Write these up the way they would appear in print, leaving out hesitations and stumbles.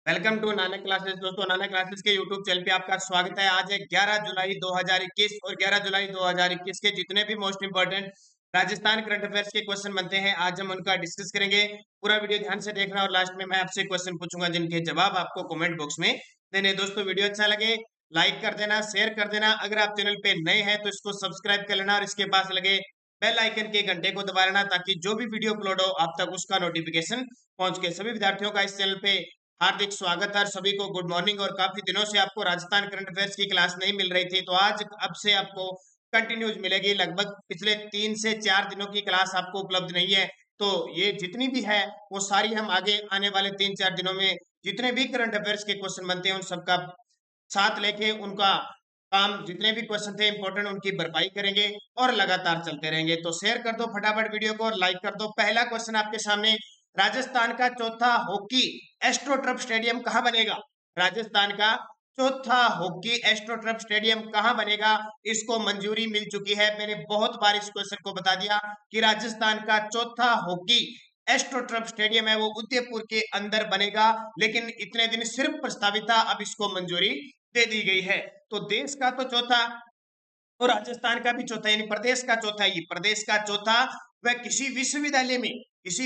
Welcome to Nanak classes. दोस्तों, Nanak classes के YouTube channel पे आपका स्वागत है। आज है 11 जुलाई 2021 और 11 जुलाई 2021 के जितने भी most important Rajasthan current affairs के क्वेश्चन बनते हैं, आज हम उनका डिस्कस करेंगे। पूरा वीडियो ध्यान से देखना और लास्ट में मैं आपसे क्वेश्चन पूछूंगा जिनके जवाब आपको कमेंट बॉक्स में देने। दोस्तों, वीडियो अच्छा लगे लाइक कर देना, शेयर कर देना। अगर आप चैनल पे नए हैं तो इसको सब्सक्राइब कर लेना और इसके पास लगे बेल आइकन के घंटे को दबा लेना ताकि जो भी वीडियो अपलोड हो आप तक उसका नोटिफिकेशन पहुंच के। सभी विद्यार्थियों का इस चैनल पे हार्दिक स्वागत है। सभी को गुड मॉर्निंग। और काफी दिनों से आपको राजस्थान करंट अफेयर्स की क्लास नहीं मिल रही थी, तो आज अब से आपको कंटिन्यूज मिलेगी। लगभग पिछले 3 से 4 दिनों की क्लास आपको उपलब्ध नहीं है, तो ये जितनी भी है वो सारी हम आगे आने वाले 3-4 दिनों में जितने भी करंट अफेयर्स के क्वेश्चन बनते हैं उन सबका साथ लेके उनका काम, जितने भी क्वेश्चन थे इंपॉर्टेंट, उनकी भरपाई करेंगे और लगातार चलते रहेंगे। तो शेयर कर दो फटाफट वीडियो को और लाइक कर दो। पहला क्वेश्चन आपके सामने, राजस्थान का चौथा हॉकी एस्ट्रोटर्फ स्टेडियम कहाँ बनेगा? राजस्थान का चौथा हॉकी एस्ट्रोटर्फ स्टेडियम कहाँ बनेगा? इसको मंजूरी मिल चुकी है। मैंने बहुत बार इस क्वेश्चन को बता दिया कि राजस्थान का चौथा हॉकी एस्ट्रोटर्फ स्टेडियम है वो उदयपुर के अंदर बनेगा, लेकिन इतने दिन सिर्फ प्रस्तावित था, अब इसको मंजूरी दे दी गई है। तो देश का तो चौथा और राजस्थान का भी चौथा, यानी प्रदेश का चौथा, ये प्रदेश का चौथा वह किसी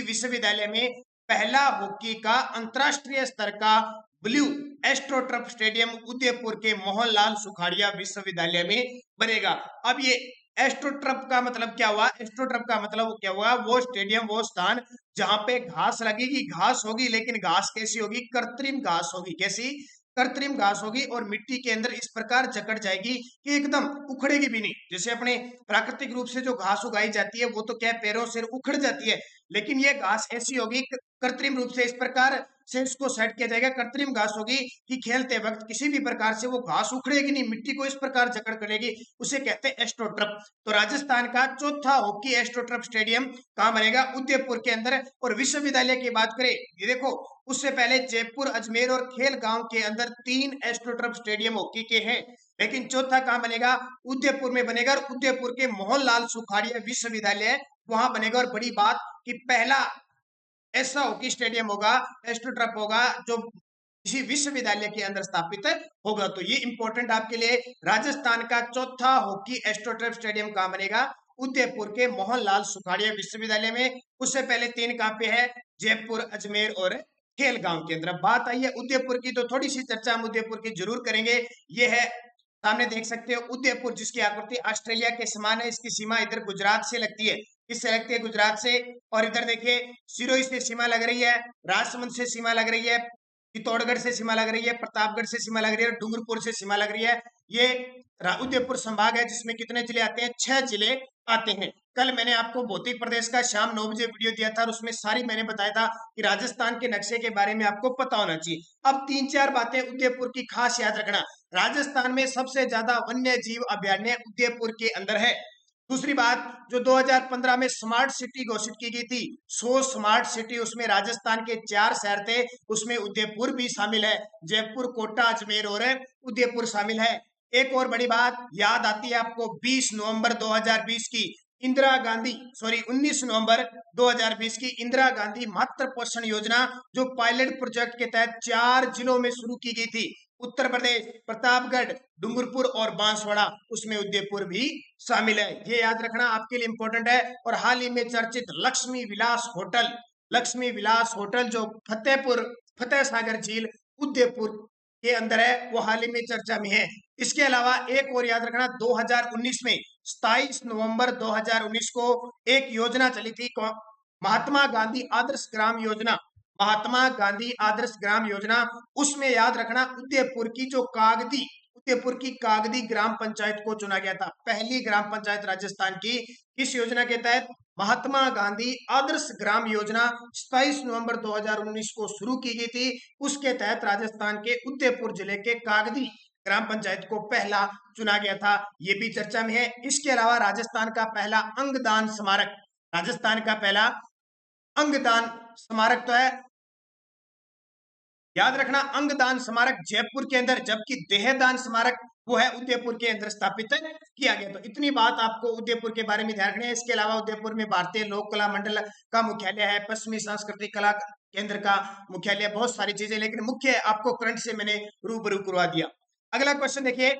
विश्वविद्यालय में पहला हॉकी का अंतरराष्ट्रीय स्तर का ब्लू एस्ट्रोटर्फ स्टेडियम उदयपुर के मोहनलाल सुखाड़िया विश्वविद्यालय में बनेगा। अब ये एस्ट्रोटर्फ का मतलब क्या हुआ? एस्ट्रोटर्फ का मतलब क्या हुआ? वो स्टेडियम, वो स्थान जहां पे घास लगेगी, घास होगी, लेकिन घास कैसी होगी? कृत्रिम घास होगी। कैसी? कृत्रिम घास होगी। और मिट्टी के अंदर इस प्रकार जकड़ जाएगी कि एकदम उखड़ेगी भी नहीं। जैसे अपने प्राकृतिक रूप से जो घास उगाई जाती है वो तो क्या पैरों से उखड़ जाती है, लेकिन ये घास ऐसी होगी कृत्रिम रूप से इस प्रकार से इसको सेट किया जाएगा। कृत्रिम घास होगी कि खेलते वक्त किसी भी प्रकार से वो घास उखड़ेगी नहीं, मिट्टी को इस प्रकार जकड़ करेगी, उसे कहते हैं एस्ट्रोटर्फ। तो राजस्थान का चौथा हॉकी एस्ट्रोटर्फ स्टेडियम कहाँ बनेगा? उदयपुर के अंदर। और विश्वविद्यालय की बात करें, ये देखो, उससे पहले जयपुर, अजमेर और खेल गांव के अंदर 3 एस्ट्रोटर्फ स्टेडियम हॉकी के हैं, लेकिन चौथा कहां बनेगा? उदयपुर में बनेगा। और उदयपुर के मोहनलाल सुखाड़िया विश्वविद्यालय वहां बनेगा। और बड़ी बात कि पहला ऐसा हॉकी स्टेडियम होगा, एस्ट्रोटर्फ होगा, जो किसी विश्वविद्यालय के अंदर स्थापित होगा। तो ये इंपॉर्टेंट आपके लिए, राजस्थान का चौथा हॉकी एस्ट्रोटर्फ स्टेडियम कहां बनेगा? उदयपुर के मोहनलाल सुखाड़िया विश्वविद्यालय में। उससे पहले 3 कहां पे है? जयपुर, अजमेर और खेल गांव के अंदर। बात आई है उदयपुर की, तो थोड़ी सी चर्चा हम उदयपुर की जरूर करेंगे। ये है, सामने देख सकते हो उदयपुर, जिसकी आकृति ऑस्ट्रेलिया के समान है। इसकी सीमा इधर गुजरात से लगती है। किससे लगती है? गुजरात से। और इधर देखिए सिरोही से सीमा लग रही है, राजसमंद से सीमा लग रही है, चित्तौड़गढ़ से सीमा लग रही है, प्रतापगढ़ से सीमा लग रही है, डूंगरपुर से सीमा लग रही है। ये उदयपुर संभाग है जिसमें कितने जिले आते हैं? 6 जिले आते हैं। कल मैंने आपको भौतिक प्रदेश का शाम 9 बजे वीडियो दिया था और उसमें सारी मैंने बताया था कि राजस्थान के नक्शे के बारे में आपको पता होना चाहिए। अब 3-4 बातें उदयपुर की खास याद रखना। राजस्थान में सबसे ज्यादा वन्य जीव अभयारण्य उदयपुर के अंदर है। दूसरी बात, जो 2015 में स्मार्ट सिटी घोषित की गई थी, 100 स्मार्ट सिटी, उसमें राजस्थान के 4 शहर थे, उसमें उदयपुर भी शामिल है। जयपुर, कोटा, अजमेर और उदयपुर शामिल है। एक और बड़ी बात याद आती है आपको, 20 नवंबर 2020 की इंदिरा गांधी, सॉरी 19 नवंबर 2020 की इंदिरा गांधी मातृ पोषण योजना, जो पायलट प्रोजेक्ट के तहत 4 जिलों में शुरू की गई थी, उत्तर प्रदेश, प्रतापगढ़, डूंगरपुर और बांसवाड़ा, उसमें उदयपुर भी शामिल है। ये याद रखना आपके लिए इंपॉर्टेंट है। और हाल ही में चर्चित लक्ष्मी विलास होटल जो फतेह सागर झील उदयपुर के अंदर है, वो हाल ही में चर्चा में है। इसके अलावा एक और याद रखना, 2019 में 27 नवंबर 2019 को एक योजना चली थी, महात्मा गांधी आदर्श ग्राम योजना। महात्मा गांधी आदर्श ग्राम योजना, उसमें याद रखना उदयपुर की कागदी ग्राम पंचायत को चुना गया था। पहली ग्राम पंचायत राजस्थान की किस योजना के तहत? महात्मा गांधी आदर्श ग्राम योजना 27 नवंबर 2019 को शुरू की गई थी। उसके तहत राजस्थान के उदयपुर जिले के कागदी ग्राम पंचायत को पहला चुना गया था। ये भी चर्चा में है। इसके अलावा राजस्थान का पहला अंगदान स्मारक तो है, याद रखना, अंगदान स्मारक जयपुर के अंदर, जबकि देहदान स्मारक वो है उदयपुर के अंदर स्थापित किया गया। तो इतनी बात आपको उदयपुर के बारे में ध्यान रखनी है। इसके अलावा उदयपुर में भारतीय लोक कला मंडल का मुख्यालय है, पश्चिमी सांस्कृतिक कला केंद्र का मुख्यालय, बहुत सारी चीजें, लेकिन मुख्य आपको करंट से मैंने रूबरू करवा दिया। अगला क्वेश्चन देखिए,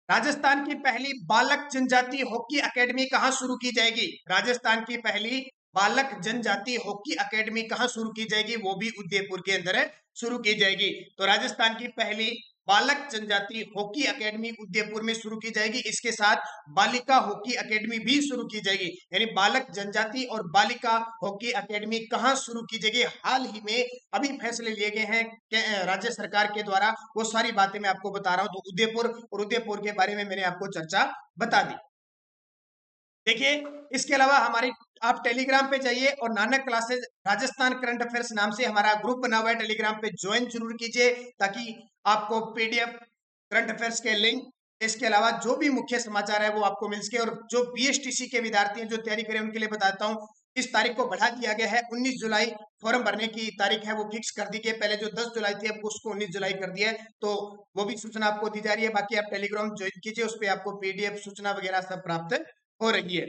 राजस्थान की पहली बालक जनजाति हॉकी अकेडमी कहां शुरू की जाएगी? राजस्थान की पहली बालक जनजाति हॉकी अकेडमी कहां शुरू की जाएगी? वो भी उदयपुर के अंदर शुरू की जाएगी। तो राजस्थान की पहली बालक जनजाति हॉकी अकेडमी उदयपुर में शुरू की जाएगी। इसके साथ बालिका हॉकी अकेडमी भी शुरू की जाएगी। यानी बालक जनजाति और बालिका हॉकी अकेडमी कहां शुरू की जाएगी? हाल ही में अभी फैसले लिए गए हैं राज्य सरकार के द्वारा, वो सारी बातें मैं आपको बता रहा हूं। तो उदयपुर और उदयपुर के बारे में मैंने आपको चर्चा बता दी। देखिए, इसके अलावा हमारी आप टेलीग्राम पे जाइए और Nanak classes Rajasthan current affairs नाम से हमारा ग्रुप बना हुआ है, टेलीग्राम पे ज्वाइन जरूर कीजिए, ताकि आपको पीडीएफ करंट अफेयर्स के लिंक, इसके अलावा जो भी मुख्य समाचार है वो आपको मिल सके। और जो बीएसटीसी के विद्यार्थी हैं जो तैयारी करें उनके लिए बताता हूँ, इस तारीख को बढ़ा दिया गया है। 19 जुलाई फॉर्म भरने की तारीख है, वो फिक्स कर दी गई। पहले जो 10 जुलाई थी, अब उसको 19 जुलाई कर दिया है। तो वो भी सूचना आपको दी जा रही है। बाकी आप टेलीग्राम ज्वाइन कीजिए, उस पर आपको पीडीएफ सूचना वगैरह सब प्राप्त हो रही है।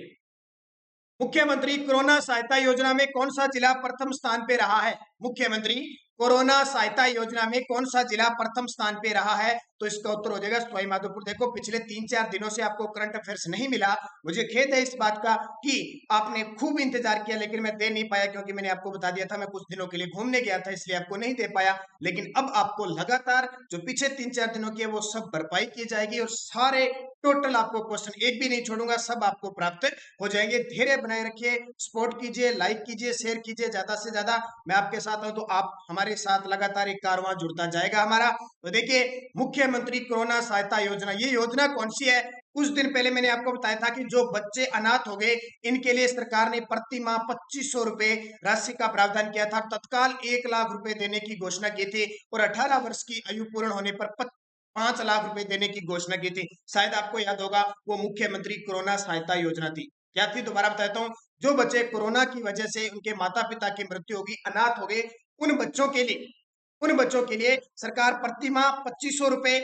मुख्यमंत्री कोरोना सहायता योजना में कौन सा जिला प्रथम स्थान पे रहा है? मुख्यमंत्री कोरोना सहायता योजना में कौन सा जिला प्रथम स्थान पे रहा है? तो इसका उत्तर हो जाएगा सवाई माधोपुर। देखो, पिछले 3-4 दिनों से आपको करंट अफेयर्स नहीं मिला, मुझे खेद है इस बात का कि आपने खूब इंतजार किया, लेकिन मैं दे नहीं पाया, क्योंकि मैंने आपको बता दिया था मैं कुछ दिनों के लिए घूमने गया था, इसलिए आपको नहीं दे पाया। लेकिन अब आपको लगातार जो पीछे 3-4 दिनों की है वो सब भरपाई की जाएगी, और सारे टोटल आपको क्वेश्चन एक भी नहीं छोड़ूंगा, सब आपको प्राप्त हो जाएंगे। धैर्य बनाए रखिए, सपोर्ट कीजिए, लाइक कीजिए, शेयर कीजिए ज्यादा से ज्यादा। मैं आपके साथ हूं, तो आप हमारे साथ लगातार एक कारवां जुड़ता जाएगा हमारा। तो देखिए, मुख्यमंत्री कोरोना सहायता योजना, ये योजना कौन सी है? कुछ दिन पहले मैंने आपको बताया था कि जो बच्चे अनाथ हो गए, इनके लिए सरकार ने प्रति माह 2500 रुपए राशि का प्रावधान किया था। तत्काल 1 लाख रुपए देने की घोषणा की थी, और 18 वर्ष की आयु पूर्ण होने पर 5 लाख रुपए देने की घोषणा की थी। शायद आपको याद होगा, वो मुख्यमंत्री कोरोना सहायता योजना थी। क्या थी? दोबारा बताता हूँ। जो बच्चे कोरोना की वजह से उनके माता पिता की मृत्यु होगी, अनाथ हो गए, उन बच्चों के लिए सरकार प्रति माह 2500 रुपए,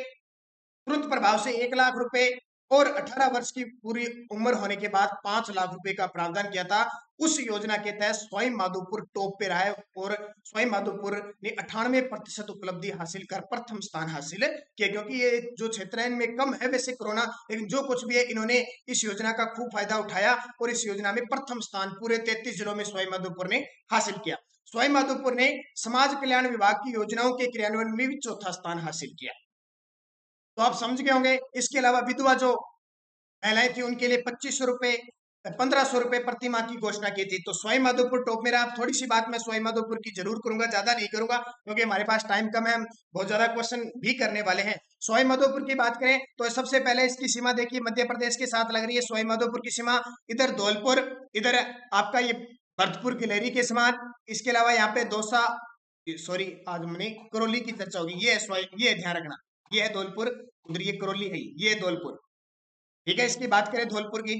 तुरंत प्रभाव से 1 लाख रुपए, और 18 वर्ष की पूरी उम्र होने के बाद 5 लाख रुपए का प्रावधान किया था। उस योजना के तहत सवाई माधोपुर टॉप पे रहा है, और सवाई माधोपुर ने 98% उपलब्धि हासिल कर प्रथम स्थान हासिल किया। क्योंकि ये जो क्षेत्र है इनमें कम है वैसे कोरोना, लेकिन जो कुछ भी है इन्होंने इस योजना का खूब फायदा उठाया, और इस योजना में प्रथम स्थान पूरे 33 जिलों में सवाई माधोपुर ने हासिल किया। सवाई माधोपुर ने समाज कल्याण विभाग की योजनाओं के क्रियान्वयन में भी चौथा स्थान हासिल किया। तो आप समझ गए होंगे। इसके अलावा विधवा जो महिलाएं थी उनके लिए 2500 रुपए, 1500 रुपए प्रति माह की घोषणा की थी। तो सवाई माधोपुर टॉप में रहा। थोड़ी सी बात मैं सवाई माधोपुर की जरूर करूंगा, ज्यादा नहीं करूंगा, क्योंकि हमारे पास टाइम कम है, हम बहुत ज्यादा क्वेश्चन भी करने वाले हैं। सवाई माधोपुर की बात करें तो सबसे पहले इसकी सीमा देखिए, मध्य प्रदेश के साथ लग रही है सवाई माधोपुर की सीमा। इधर धौलपुर, इधर आपका ये भरतपुर गिलहरी के समान। इसके अलावा यहाँ पे दौसा, सॉरी आज हमने करौली की चर्चा होगी, ये है ये ध्यान रखना, ये है धौलपुर, उधर ये करौली है, ये है धौलपुर। ठीक है, इसकी बात करें धौलपुर की,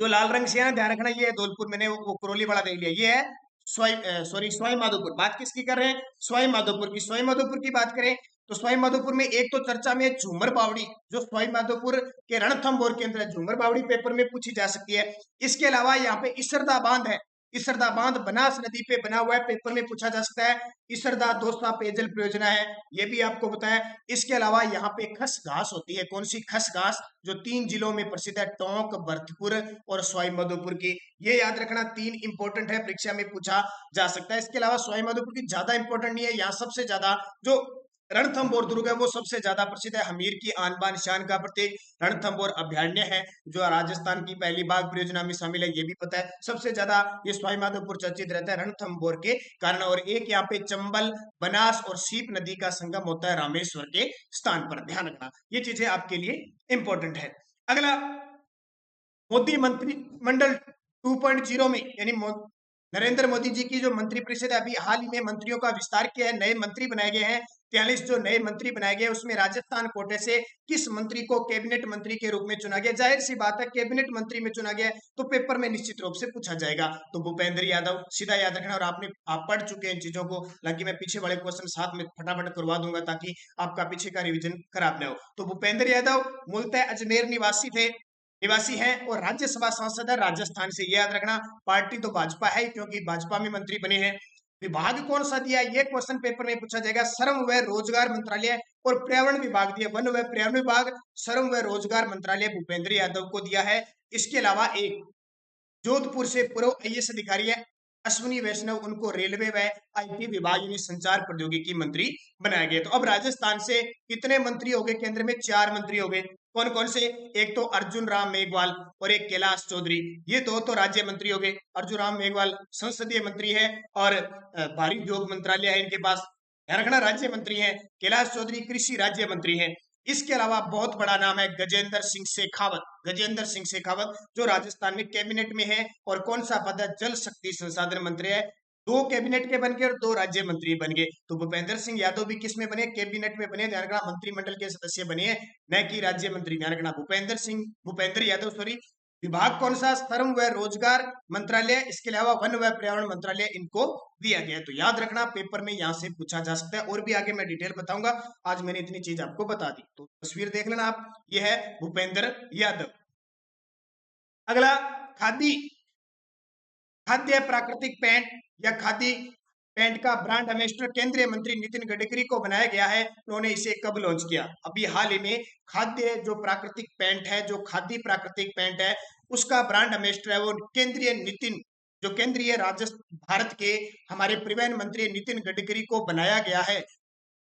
जो लाल रंग से है ना, ध्यान रखना, ये है धौलपुर, मैंने वो करौली वाला देख लिया। ये है सवाई माधोपुर। बात किसकी कर रहे हैं? सवाई माधोपुर की। सवाई माधोपुर की बात करें तो सवाई माधोपुर में एक तो चर्चा में झूमर बावड़ी, जो सवाई माधोपुर के रणथंभौर के अंदर है, झूमर बावड़ी पेपर में पूछी जा सकती है। इसके अलावा यहाँ पे इसरदा बांध है, इसरदा बांध बनास नदी पे बना हुआ है, पेपर में पूछा जा सकता है। इसरदा दौसा पेयजल परियोजना है, ये भी आपको बताया। इसके अलावा यहाँ पे खस घास होती है, कौन सी खस घास? जो 3 जिलों में प्रसिद्ध है, टोंक, भरतपुर और सवाई माधोपुर की। ये याद रखना, 3 इंपॉर्टेंट है, परीक्षा में पूछा जा सकता है। इसके अलावा सवाई माधोपुर की ज्यादा इंपॉर्टेंट नहीं है, यहाँ सबसे ज्यादा जो रणथंभौर दुर्ग है वो सबसे ज्यादा प्रसिद्ध है, हमीर की आन बान शान का प्रतीक रणथंभौर अभ्यारण्य है, जो राजस्थान की पहली बाघ परियोजना में शामिल है, ये भी पता है। सबसे ज्यादा ये सवाई माधोपुर चर्चित रहता है रणथंभौर के कारण। और एक यहाँ पे चंबल, बनास और सीप नदी का संगम होता है रामेश्वर के स्थान पर, ध्यान रखना, ये चीजें आपके लिए इंपॉर्टेंट है। अगला, मोदी मंत्रिमंडल 2.0 में, यानी नरेंद्र मोदी जी की जो मंत्रिपरिषद है, अभी हाल ही में मंत्रियों का विस्तार किया है, नए मंत्री बनाए गए हैं। 43 जो नए मंत्री बनाए गए, उसमें राजस्थान कोटे से किस मंत्री को कैबिनेट मंत्री के रूप में चुना गया? जाहिर सी बात है, कैबिनेट मंत्री में चुना गया तो पेपर में निश्चित रूप से पूछा जाएगा। तो भूपेंद्र यादव, सीधा याद रखना। और आप पढ़ चुके हैं इन चीजों को, हालांकि मैं पीछे वाले क्वेश्चन साथ में फटाफट करवा दूंगा ताकि आपका पीछे का रिविजन खराब न हो। तो भूपेंद्र यादव मूलतः अजमेर निवासी थे, निवासी हैं और राज्यसभा सांसद है राजस्थान से, ये याद रखना। पार्टी तो भाजपा है क्योंकि भाजपा में मंत्री बने हैं। विभाग कौन सा दिया, ये क्वेश्चन पेपर में पूछा जाएगा। श्रम व रोजगार मंत्रालय और पर्यावरण विभाग दिया। वन व पर्यावरण विभाग, श्रम व रोजगार मंत्रालय भूपेंद्र यादव को दिया है। इसके अलावा एक जोधपुर से पूर्व आईएएस अधिकारी है अश्विनी वैष्णव, उनको रेलवे व आईटी विभाग यानी संचार प्रौद्योगिकी मंत्री बनाया गया। तो अब राजस्थान से कितने मंत्री हो गए, केंद्र में 4 मंत्री हो गए। कौन कौन से, एक तो अर्जुन राम मेघवाल और एक कैलाश चौधरी, ये दो तो राज्य मंत्री हो गए। अर्जुन राम मेघवाल संसदीय मंत्री है और भारी उद्योग मंत्रालय है इनके पास, ध्यान रखना, राज्य मंत्री है। कैलाश चौधरी कृषि राज्य मंत्री है। इसके अलावा बहुत बड़ा नाम है गजेंद्र सिंह शेखावत, गजेंद्र सिंह शेखावत जो राजस्थान में कैबिनेट में है। और कौन सा पद है, जल शक्ति संसाधन मंत्री है। 2 कैबिनेट के बन गए और 2 राज्य मंत्री बन गए। तो भूपेंद्र सिंह यादव भी किस में बने, कैबिनेट में बने, ध्यान रखना, मंत्रिमंडल के सदस्य बने हैं, न कि राज्य मंत्री। ध्यान रखना, भूपेंद्र यादव सॉरी। विभाग कौन सा, श्रम व रोजगार मंत्रालय, इसके अलावा वन व पर्यावरण मंत्रालय इनको दिया गया है। तो याद रखना, पेपर में यहां से पूछा जा सकता है। और भी आगे मैं डिटेल बताऊंगा, आज मैंने इतनी चीज आपको बता दी। तो तस्वीर देख लेना आप, ये है भूपेंद्र यादव। अगला, खादी, खाद्य प्राकृतिक पेंट या खादी पेंट का ब्रांड एम्बेसडर केंद्रीय मंत्री नितिन गडकरी को बनाया गया है। उन्होंने इसे कब लॉन्च किया, अभी हाल ही में। खाद्य जो प्राकृतिक पेंट है, जो खादी प्राकृतिक पेंट है, उसका ब्रांड एम्बेसडर है वो केंद्रीय राजस्थान भारत के हमारे परिवहन मंत्री नितिन गडकरी को बनाया गया है।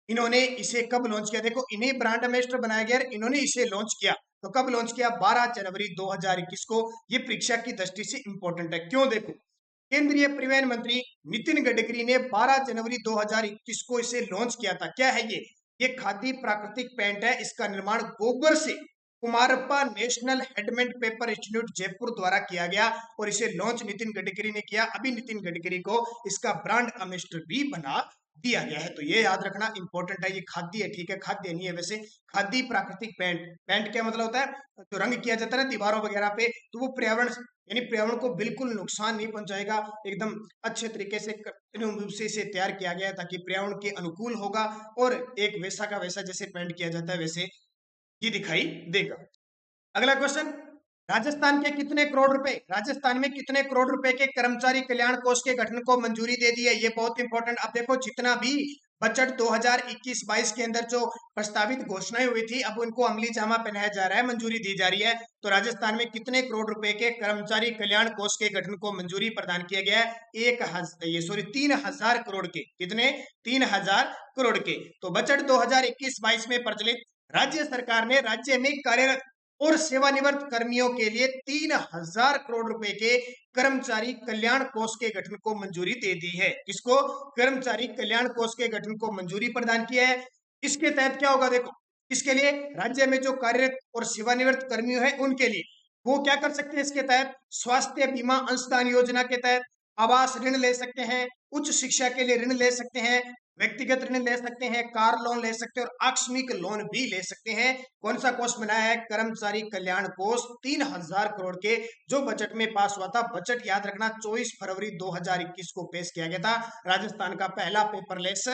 इन्होंने इसे कब लॉन्च किया, देखो इन्हें ब्रांड एम्बेसडर बनाया गया, इन्होंने इसे लॉन्च किया। तो कब लॉन्च किया, 12 जनवरी 2021 को। ये परीक्षा की दृष्टि से इंपॉर्टेंट है, क्यों, देखो केंद्रीय परिवहन मंत्री नितिन गडकरी ने 12 जनवरी 2021 को इसे लॉन्च किया था। क्या है ये खादी प्राकृतिक पेंट है। इसका निर्माण गोबर से Kumarappa national handmade paper institute Jaipur द्वारा किया गया और इसे लॉन्च नितिन गडकरी ने किया। अभी नितिन गडकरी को इसका ब्रांड एम्बेसडर भी बना दिया गया है। तो ये याद रखना, इंपॉर्टेंट है। ये खादी है, ठीक है, खाद्य नहीं है वैसे। खादी प्राकृतिक पेंट, पेंट क्या मतलब होता है, तो रंग किया जाता है ना दीवारों वगैरह पे, तो वो पर्यावरण यानी पर्यावरण को बिल्कुल नुकसान नहीं पहुंचाएगा। एकदम अच्छे तरीके से रूप से इसे तैयार किया गया है ताकि पर्यावरण के अनुकूल होगा और एक वैसा का वैसा जैसे पेंट किया जाता है वैसे ये दिखाई देगा। अगला क्वेश्चन, राजस्थान में कितने करोड़ रुपए के कर्मचारी कल्याण कोष के गठन को मंजूरी दे दी है, ये बहुत इंपॉर्टेंट। अब देखो जितना भी बजट 2021-22 के अंदर जो प्रस्तावित घोषणाएं हुई थी, अब उनको अमली जामा पहनाया जा रहा है, मंजूरी दी जा रही है। तो राजस्थान में कितने करोड़ रुपए के कर्मचारी कल्याण कोष के गठन को मंजूरी प्रदान किया गया है, 3,000 करोड़ के, कितने, 3,000 करोड़ के। तो बजट 2021-22 में प्रचलित राज्य सरकार ने राज्य में कार्यरत और सेवानिवृत्त कर्मियों के लिए 3,000 करोड़ रुपए के कर्मचारी कल्याण कोष के गठन को मंजूरी दे दी है। किसको, कर्मचारी कल्याण कोष के गठन को मंजूरी प्रदान किया है। इसके तहत क्या होगा, देखो इसके लिए राज्य में जो कार्यरत और सेवानिवृत्त कर्मियों है उनके लिए वो क्या कर सकते हैं, इसके तहत स्वास्थ्य बीमा अंशदान योजना के तहत आवास ऋण ले सकते हैं, उच्च शिक्षा के लिए ऋण ले सकते हैं, व्यक्तिगत ऋण ले सकते हैं, कार लोन ले सकते हैं और आकस्मिक लोन भी ले सकते हैं। कौन सा कोष बनाया है, कर्मचारी कल्याण कोष, 3,000 करोड़ के, जो बजट में पास हुआ था। बजट याद रखना 24 फरवरी 2021 को पेश किया गया था। राजस्थान का पहला पेपरलेस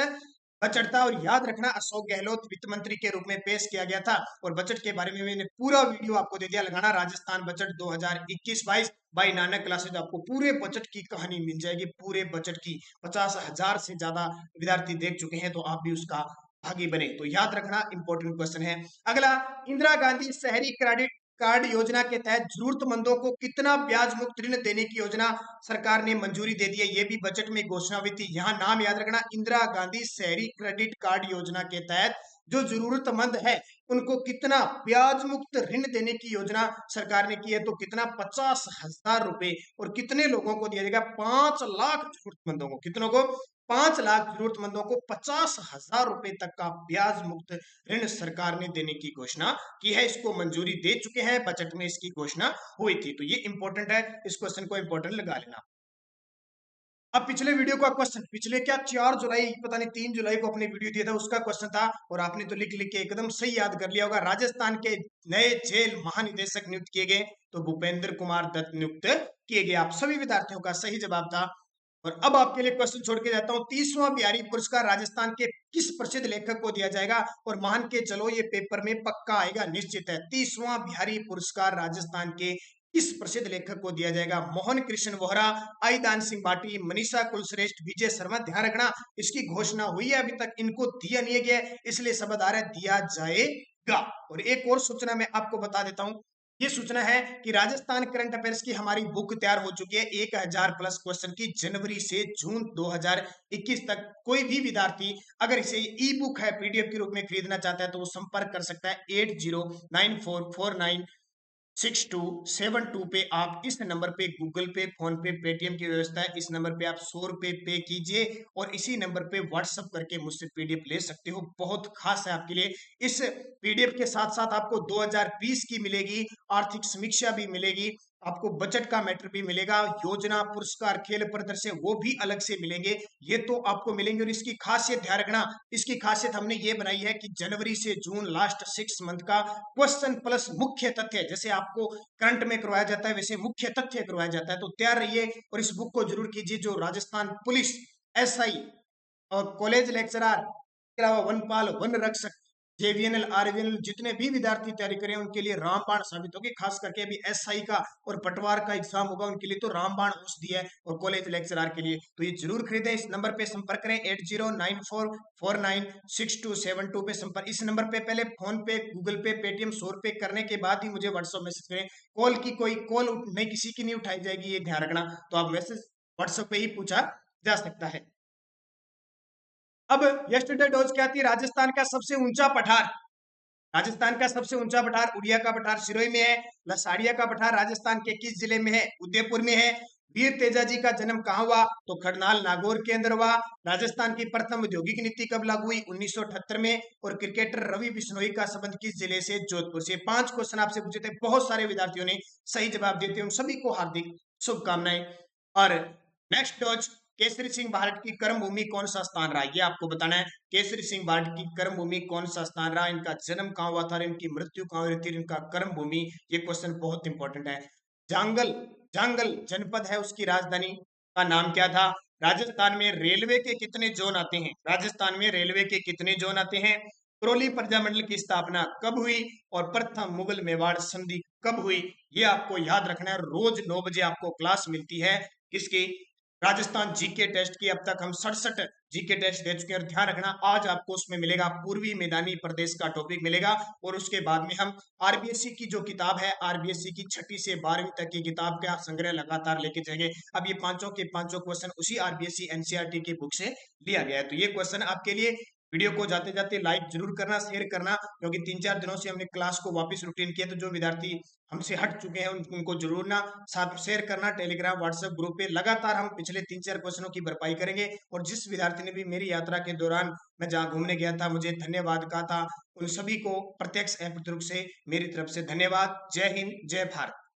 बजट था। और याद रखना अशोक गहलोत वित्त मंत्री के रूप में पेश किया गया था। और बजट के बारे में मैंने पूरा वीडियो आपको दे दिया, लगाना Rajasthan budget 2021-22 by Nanak classes, आपको पूरे बजट की कहानी मिल जाएगी, पूरे बजट की। 50,000 से ज्यादा विद्यार्थी देख चुके हैं, तो आप भी उसका भागी बने। तो याद रखना, इंपॉर्टेंट क्वेश्चन है। अगला, इंदिरा गांधी शहरी क्रेडिट कार्ड योजना के तहत जरूरतमंदों को कितना ब्याज मुक्त ऋण देने की योजना सरकार ने मंजूरी दे दी है, ये भी बजट में घोषणा हुई थी। यहाँ नाम याद रखना, इंदिरा गांधी शहरी क्रेडिट कार्ड योजना के तहत जो जरूरतमंद है उनको कितना ब्याज मुक्त ऋण देने की योजना सरकार ने की है। तो कितना, 50,000 रुपए। और कितने लोगों को दिया जाएगा, 5 लाख जरूरतमंदों को, कितनों को, 5 लाख जरूरतमंदों को 50,000 रुपए तक का ब्याज मुक्त ऋण सरकार ने देने की घोषणा की है। इसको मंजूरी दे चुके हैं, बजट में इसकी घोषणा हुई थी। तो ये इंपॉर्टेंट है, इस क्वेश्चन को इंपॉर्टेंट लगा लेना। अब पिछले वीडियो का क्वेश्चन, पिछले क्या 4 जुलाई पता नहीं 3 जुलाई को अपने वीडियो दिया था, उसका क्वेश्चन था और आपने तो लिख लिख के एकदम सही याद कर लिया होगा। राजस्थान के नए जेल महानिदेशक नियुक्त किए गए, तो भूपेंद्र कुमार दत्त नियुक्त किए गए। आप सभी विद्यार्थियों का सही जवाब था और अब आपके लिए क्वेश्चन छोड़ के जाता हूं, 30वां बिहारी पुरस्कार राजस्थान के किस प्रसिद्ध लेखक को दिया जाएगा? और मान के चलो ये पेपर में पक्का आएगा, निश्चित है। 30वां बिहारी पुरस्कार राजस्थान के किस प्रसिद्ध लेखक को दिया जाएगा? मोहन कृष्ण वोहरा, आईदान सिंह भाटी, मनीषा कुलश्रेष्ठ, विजय शर्मा। ध्यान रखना, इसकी घोषणा हुई है, अभी तक इनको दिया नहीं गया, इसलिए शब्द आ रहा है दिया जाएगा। और एक और सूचना मैं आपको बता देता हूं, ये सूचना है कि राजस्थान करंट अफेयर्स की हमारी बुक तैयार हो चुकी है 1000 प्लस क्वेश्चन की। जनवरी से जून 2021 तक कोई भी विद्यार्थी अगर इसे ई बुक है पीडीएफ के रूप में खरीदना चाहता है तो वो संपर्क कर सकता है 809449 6272 पे। आप इस नंबर पे गूगल पे, फोन पे, पेटीएम की व्यवस्था है, इस नंबर पे आप 100 रुपए पे कीजिए और इसी नंबर पे व्हाट्सअप करके मुझसे पीडीएफ ले सकते हो। बहुत खास है आपके लिए। इस पीडीएफ के साथ साथ आपको 2020 की मिलेगी, आर्थिक समीक्षा भी मिलेगी, आपको बजट का मैटर भी मिलेगा, योजना, पुरस्कार, खेल प्रदर्शन वो भी अलग से मिलेंगे, ये तो आपको मिलेंगे। और इसकी खासियत ध्यान रखना, इसकी खासियत हमने ये बनाई है कि जनवरी से जून लास्ट 6 मंथ का क्वेश्चन प्लस मुख्य तथ्य, जैसे आपको करंट में करवाया जाता है वैसे मुख्य तथ्य करवाया जाता है। तो तैयार रहिए और इस बुक को जरूर कीजिए। जो राजस्थान पुलिस, एसआई और कॉलेज लेक्चरर के अलावा वनपाल, वन रक्षक, जेवीएनएल, आरवीएनएल जितने भी विद्यार्थी तैयारी करें उनके लिए रामबाण साबित होगी। खास करके अभी एसआई का और पटवार का एग्जाम होगा उनके लिए तो रामबाण औषधि है, और कॉलेज लेक्चरर के लिए तो ये जरूर खरीदें। इस नंबर पे संपर्क करें 8094496272 पे संपर्क। इस नंबर पे पहले फोन पे, गूगल पे, पेटीएम, 100 रुपए करने के बाद ही मुझे व्हाट्सएप मैसेज करें। कॉल की कोई कॉल नहीं, किसी की नहीं उठाई जाएगी, ये ध्यान रखना। तो आप मैसेज व्हाट्सएप पे ही पूछा जा सकता है। अब यस्टरडे डोज क्या थी? राजस्थान का सबसे ऊंचा पठार, राजस्थान का सबसे ऊंचा पठार उड़िया का पठार सिरोही में है। लसाड़िया का पठार राजस्थान के किस जिले में है? उदयपुर में है। वीर तेजा जी का जन्म कहाँ हुआ? तो खरनाल नागौर के अंदर हुआ। राजस्थान की प्रथम औद्योगिक नीति कब लागू हुई? 1978 में। और क्रिकेटर रवि बिश्नोई का संबंध किस जिले से? जोधपुर से। 5 क्वेश्चन आपसे पूछे थे, बहुत सारे विद्यार्थियों ने सही जवाब दिए थे, उन सभी को हार्दिक शुभकामनाएं। और नेक्स्ट डोज, केसरी सिंह भारत की कर्म भूमि कौन सा स्थान रहा? ये आपको बताना है। केसरी सिंह भारत की कर्म भूमि कौन सा स्थान रहा? इनका जन्म कहाँ हुआ था, इनकी मृत्यु कहाँ हुई थी, इनका कर्म भूमि, ये क्वेश्चन बहुत इंपॉर्टेंट है। जांगल, जांगल जनपद है, उसकी राजधानी का नाम क्या था? राजस्थान में रेलवे के कितने जोन आते हैं? राजस्थान में रेलवे के कितने जोन आते हैं? करौली प्रजामंडल की स्थापना कब हुई? और प्रथम मुगल मेवाड़ संधि कब हुई? ये आपको याद रखना है। रोज 9 बजे आपको क्लास मिलती है किसकी? राजस्थान जीके टेस्ट की। अब तक हम 67 जीके टेस्ट दे चुके हैं। और ध्यान रखना, आज आपको उसमें मिलेगा पूर्वी मैदानी प्रदेश का टॉपिक मिलेगा, और उसके बाद में हम आरबीएससी की जो किताब है, आरबीएससी की 6ठी से 12वीं तक की किताब का संग्रह लगातार लेके जाएंगे। अब ये पांचों के पांचों क्वेश्चन उसी आरबीएससी एनसीईआरटी की बुक से लिया गया है। तो ये क्वेश्चन आपके लिए। वीडियो को जाते जाते लाइक जरूर करना, शेयर करना, क्योंकि 3-4 दिनों से हमने क्लास को वापस रूटीन किया, तो जो विद्यार्थी हमसे हट चुके हैं उनको जरूर ना साथ शेयर करना। टेलीग्राम, व्हाट्सएप ग्रुप पे लगातार हम पिछले 3-4 क्वेश्चनों की भरपाई करेंगे। और जिस विद्यार्थी ने भी मेरी यात्रा के दौरान, मैं जहाँ घूमने गया था, मुझे धन्यवाद कहा था, उन सभी को प्रत्यक्ष एवं परोक्ष से मेरी तरफ से धन्यवाद। जय हिंद, जय भारत।